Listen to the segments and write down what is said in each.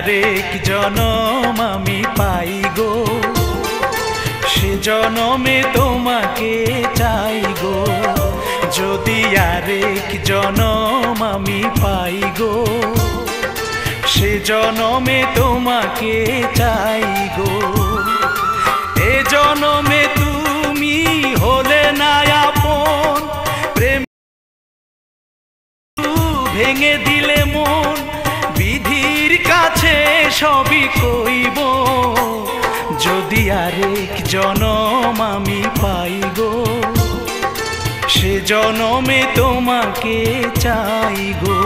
আরেক জনম আমি পাই গো, সে জনমে তোমাকে চাই গো। যদি আরেক জনম আমি পাই গো, সে জনমে তোমাকে চাই গো। এ জনমে তুমি হলে না আপন, প্রেম ভেঙে দিলে মন, বিধির কাছে সবই কইব। যদি আরেক জনম আমি পাই গো, সে জনমে তোমাকে চাই গো।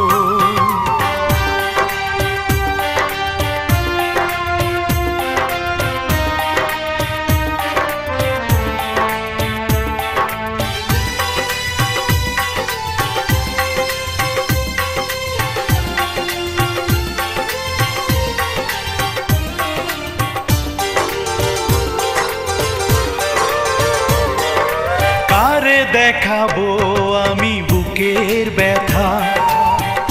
দেখাবো আমি বুকের ব্যথা,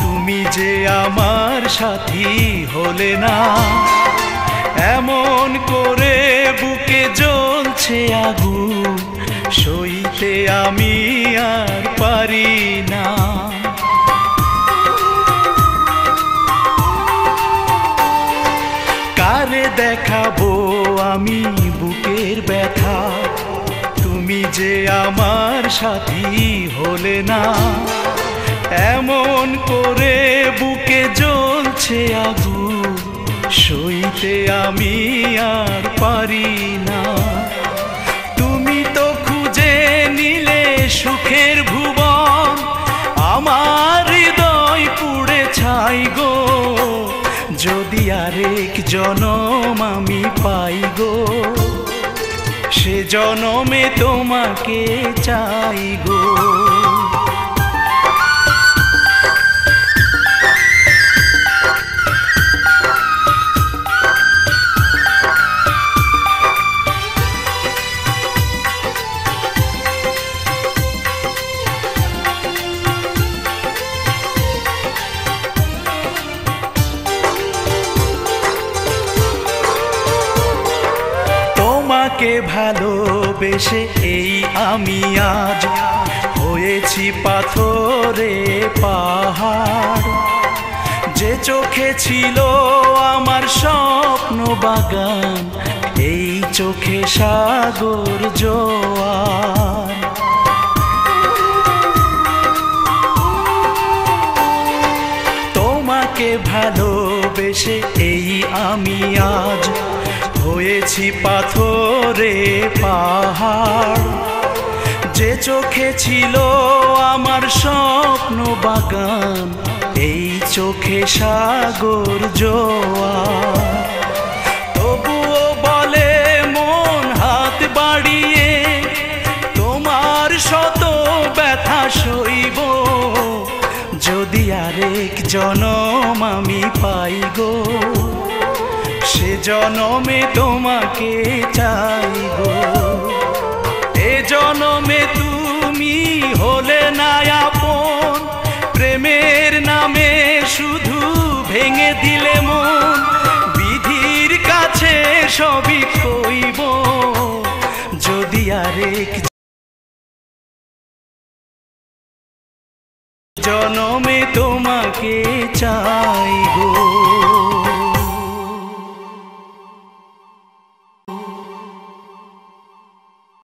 তুমি যে আমার সাথী হলে না। এমন করে বুকে জ্বলছে আগুন, সইতে আমি আর পারি না। কারে দেখাবো আমি বুকের ব্যথা, তুমি যে আমার সাথী হলে না। এমন করে বুকে জ্বলছে আগুন, সইতে আমি আর পারি না। তুমি তো খুঁজে নিলে সুখের ভুবন, আমার হৃদয় পুড়ে ছাই গো। যদি আরেক জনম আমি পাই গো, সে জনমে তোমাকে চাই গো। তোমাকে ভালোবেসে এই আমি আজ হয়েছি পাথরে পাহাড়। যে চোখে ছিল আমার স্বপ্ন বাগান, এই চোখে সাগর জোয়ার। তোমাকে ভালোবেসে এই আমি আজ হয়েছি পাথরে পাহাড়। যে চোখে ছিল আমার স্বপ্ন বাগান, এই চোখে সাগর জোয়ার। তবুও বলে মন হাত বাড়িয়ে, তোমার শত ব্যথা সইব। যদি আরেক জনম আমি পাই গো, সে জনমে তোমাকে চাই গো। এ জনমে তুমি হলে না আপন, প্রেমের নামে শুধু ভেঙে দিলে মন, বিধির কাছে সবই কইব। যদি আরেক জনমে